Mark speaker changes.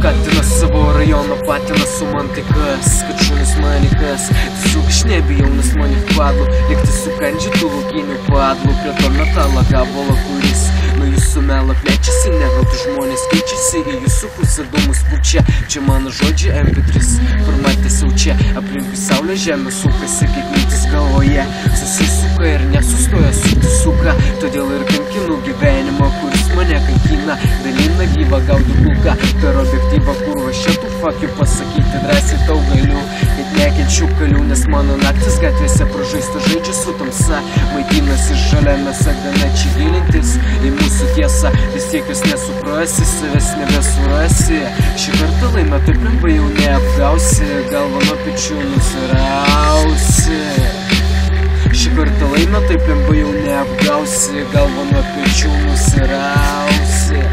Speaker 1: Katinas savo rajono patinas su man tai kas, kad šunis manikas. Tiesiog aš nebijau, nes man į padlų likti su kandžitų laukinių padlų. Prie to metalo gabalo, kuris nuo jūsų melo plečiasi. Ne veltui žmonės keičiasi, į jūsų pusę dūmus pučia. Čia mano žodžiai MP3 formatė siaučia. Aplinkui saulė žemė sukasi kaip mintis galvoje. Susisuka ir nesustoja sukti suka. Todėl ir kankinu gyvenimą, kuris mane kankina. Dalina gyvą gaudų kulką per objektyvą kurvą. Šitų fakių pasakyti drąsiai tau galiu, kad nekenčiu kalių, nes mano naktis gatvėse pražaista žaidžia su tamsa. Maitinasi žalia mėsa, gana čia gilintis į mūsų tiesą. Vis tiek jūs nesuprasi, savęs nebesurasi. Šį kartą laimę taip lengvai jau neapgausi, galva nuo pečių nusirausi. Šį kartą laimę taip lengvai jau neapgausi, galva nuo pečių nusirausi.